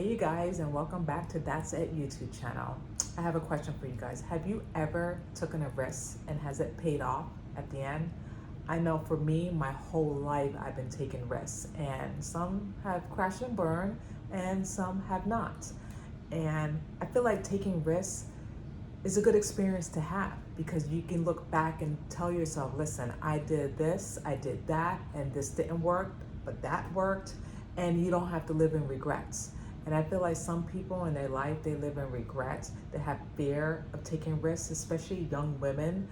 Hey you guys, and welcome back to That's It YouTube channel. I have a question for you guys. Have you ever taken a risk and has it paid off at the end? I know for me, my whole life I've been taking risks, and some have crashed and burned and some have not. And I feel like taking risks is a good experience to have because you can look back and tell yourself, listen, I did this, I did that, and this didn't work, but that worked, and you don't have to live in regrets. And I feel like some people in their life, they live in regrets. They have fear of taking risks, especially young women.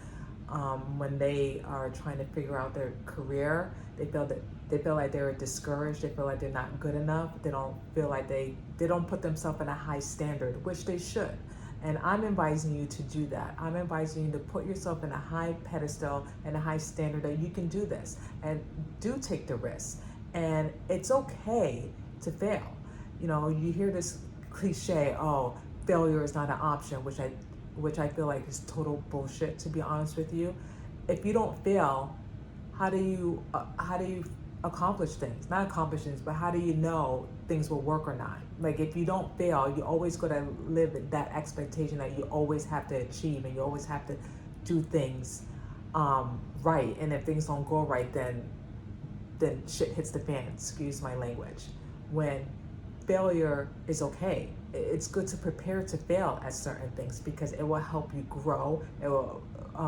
When they are trying to figure out their career, they feel like they're discouraged. They feel like they're not good enough. They don't feel like they don't put themselves in a high standard, which they should. And I'm advising you to do that. I'm advising you to put yourself in a high pedestal and a high standard that you can do this and do take the risk. And it's okay to fail. You know, you hear this cliche, oh, failure is not an option, which I feel like is total bullshit, to be honest with you. If you don't fail, how do you accomplish things? Not accomplish things, but how do you know things will work or not? Like if you don't fail, you always got to live that expectation that you always have to achieve and you always have to do things right. And if things don't go right, then shit hits the fan. Excuse my language. When failure is okay. It's good to prepare to fail at certain things because it will help you grow. It will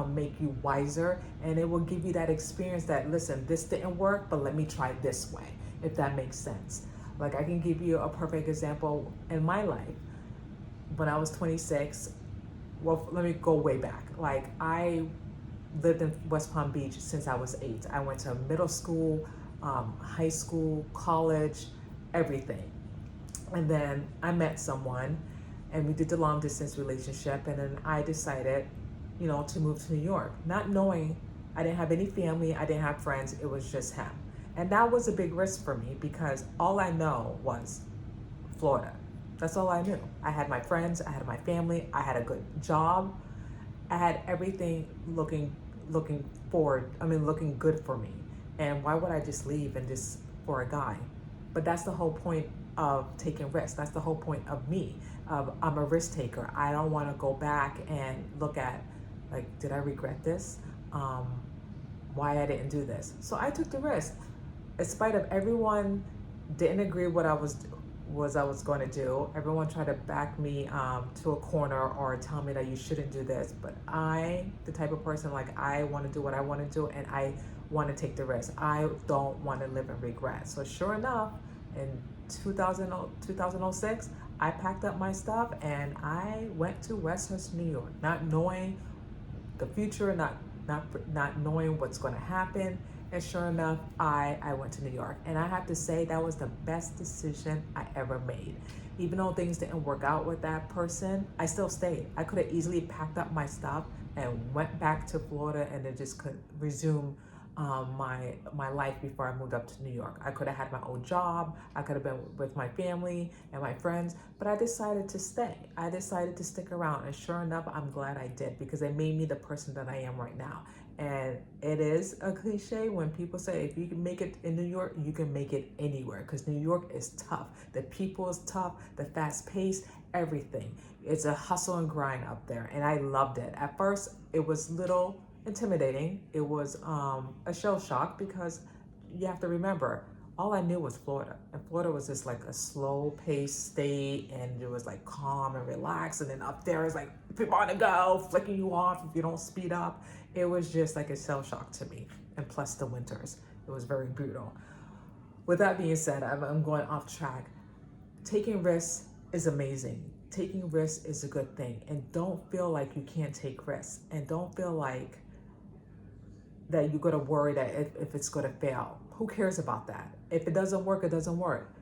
make you wiser, and it will give you that experience that, listen, this didn't work, but let me try this way, if that makes sense. Like I can give you a perfect example in my life. When I was 26, well, let me go way back. Like I lived in West Palm Beach since I was 8. I went to middle school, high school, college, everything. And then I met someone and we did the long distance relationship. And then I decided, to move to New York, not knowing I didn't have any family, I didn't have friends, it was just him. And that was a big risk for me because all I know was Florida. That's all I knew. I had my friends, I had my family, I had a good job, I had everything looking forward. Looking good for me. And why would I just leave and just for a guy? But that's the whole point of taking risks. That's the whole point of me. I'm a risk taker. I don't want to go back and look at, like, did I regret this? Why I didn't do this? So I took the risk. In spite of everyone didn't agree what I was going to do. Everyone tried to back me to a corner or tell me that you shouldn't do this. But the type of person, like, I want to do what I want to do and I want to take the risk. I don't want to live in regret. So sure enough, in 2006, I packed up my stuff and I went to Westhurst, New York, not knowing the future, not knowing what's going to happen. And sure enough, I went to New York. And I have to say that was the best decision I ever made. Even though things didn't work out with that person, I still stayed. I could have easily packed up my stuff and went back to Florida and then just could resume my life before I moved up to New York. I could have had my own job. I could have been with my family and my friends, but I decided to stay. I decided to stick around, and sure enough, I'm glad I did because it made me the person that I am right now. And it is a cliche when people say if you can make it in New York, you can make it anywhere because New York is tough. The people is tough, the fast pace, everything. It's a hustle and grind up there, and I loved it. At first, it was little intimidating. It was a shell shock because you have to remember, all I knew was Florida, and Florida was just like a slow paced state, and it was like calm and relaxed. And then up there is like people on the go, flicking you off if you don't speed up. It was just like a shell shock to me, and plus the winters, it was very brutal. With that being said, I'm going off track. Taking risks is amazing. Taking risks is a good thing, and don't feel like you can't take risks, and don't feel like that you're going to worry that if it's going to fail. Who cares about that? If it doesn't work, it doesn't work.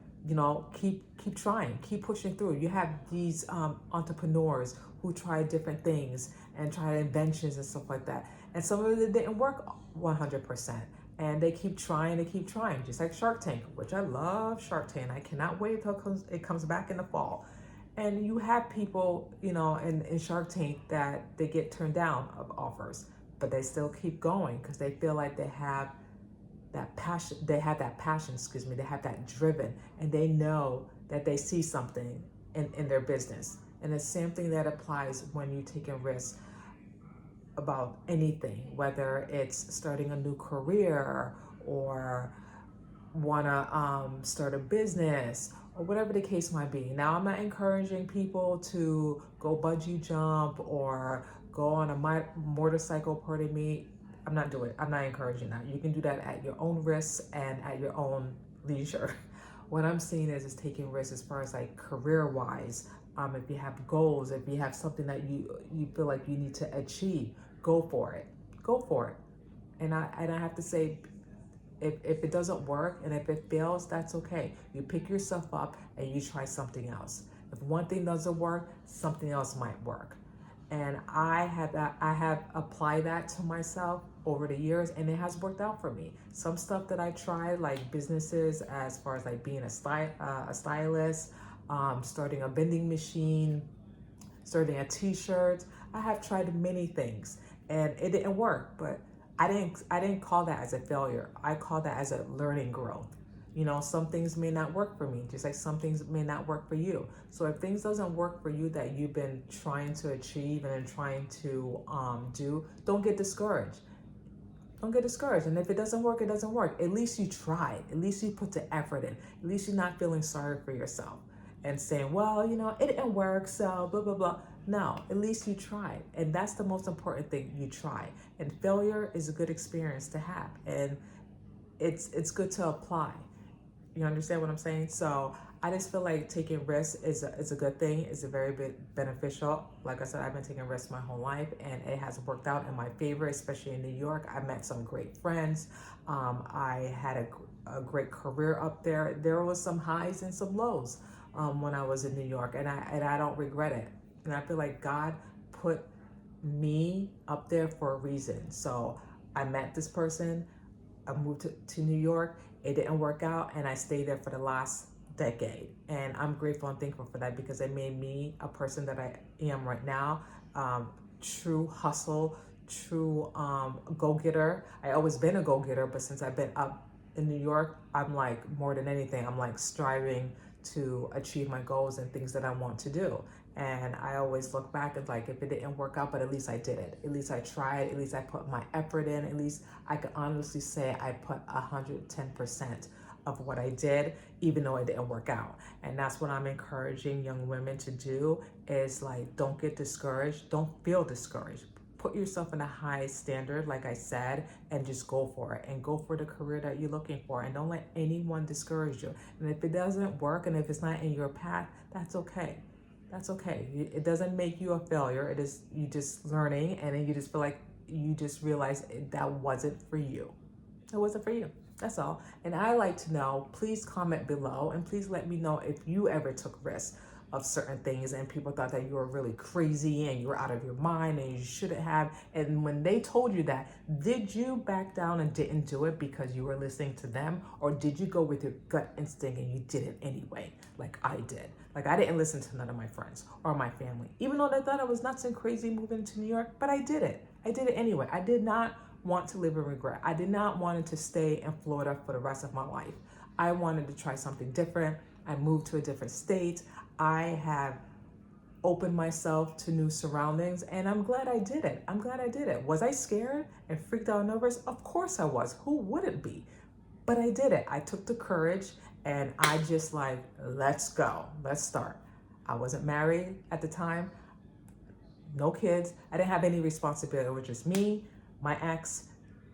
Keep trying, keep pushing through. You have these entrepreneurs who try different things and try inventions and stuff like that. And some of it didn't work 100%. And they keep trying, just like Shark Tank, which I love Shark Tank. I cannot wait until it comes back in the fall. And you have people, in Shark Tank that they get turned down of offers, but they still keep going because they feel like they have that passion, they have that driven, and they know that they see something in their business. And the same thing that applies when you're taking risks about anything, whether it's starting a new career or want to start a business or whatever the case might be. Now, I'm not encouraging people to go bungee jump or go on a motorcycle, pardon me. I'm not encouraging that. You can do that at your own risk and at your own leisure. What I'm seeing is taking risks as far as like career wise. If you have goals, if you have something that you feel like you need to achieve, go for it. Go for it. And I have to say, if it doesn't work and if it fails, that's okay. You pick yourself up and you try something else. If one thing doesn't work, something else might work. And I have applied that to myself over the years, and it has worked out for me. Some stuff that I tried, like businesses, as far as like being a stylist, starting a vending machine, starting a t-shirt. I have tried many things, and it didn't work. But I didn't call that as a failure. I call that as a learning growth. You know, some things may not work for me, just like some things may not work for you. So if things doesn't work for you that you've been trying to achieve and trying to do, don't get discouraged. Don't get discouraged. And if it doesn't work, it doesn't work. At least you tried. At least you put the effort in. At least you're not feeling sorry for yourself and saying, well, you know, it didn't work, so blah, blah, blah. No, at least you tried. And that's the most important thing, you try. And failure is a good experience to have. And it's good to apply. You understand what I'm saying? So I just feel like taking risks is a good thing. It's a very beneficial. Like I said, I've been taking risks my whole life, and it has worked out in my favor, especially in New York. I met some great friends. I had a great career up there. There was some highs and some lows when I was in New York, and I don't regret it. And I feel like God put me up there for a reason. So I met this person. I moved to New York. It didn't work out, and I stayed there for the last decade. And I'm grateful and thankful for that, because it made me a person that I am right now. True hustle, true go-getter. I always been a go-getter, but since I've been up in New York, I'm like, more than anything, I'm like striving to achieve my goals and things that I want to do. And I always look back and like, if it didn't work out, but at least I did it. At least I tried. At least I put my effort in. At least I can honestly say I put 110% of what I did, even though it didn't work out. And that's what I'm encouraging young women to do, is like, don't get discouraged. Don't feel discouraged. Put yourself in a high standard, like I said, and just go for it, and go for the career that you're looking for, and don't let anyone discourage you. And if it doesn't work, and if it's not in your path, that's okay. That's okay. It doesn't make you a failure. It is you just learning, and then you just feel like you just realize that wasn't for you. It wasn't for you. That's all. And I like to know, please comment below, and please let me know if you ever took risks of certain things and people thought that you were really crazy and you were out of your mind and you shouldn't have. And when they told you that, did you back down and didn't do it because you were listening to them? Or did you go with your gut instinct and you did it anyway, like I did? Like, I didn't listen to none of my friends or my family, even though they thought I was nuts and crazy moving to New York, but I did it. I did it anyway. I did not want to live in regret. I did not want to stay in Florida for the rest of my life. I wanted to try something different. I moved to a different state. I have opened myself to new surroundings, and I'm glad I did it. I'm glad I did it. Was I scared and freaked out and nervous? Of course I was. Who wouldn't be? But I did it. I took the courage, and I just like, let's go. Let's start. I wasn't married at the time. No kids. I didn't have any responsibility. It was just me, my ex,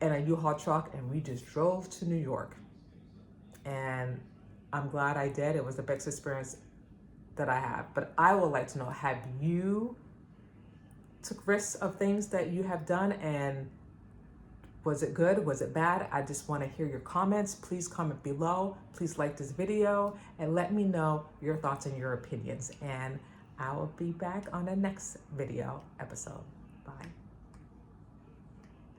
and a U-Haul truck, and we just drove to New York. And I'm glad I did. It was the best experience that I have. But I would like to know, have you took risks of things that you have done, and was it good? Was it bad? I just want to hear your comments. Please comment below. Please like this video and let me know your thoughts and your opinions. And I will be back on the next video episode. Bye.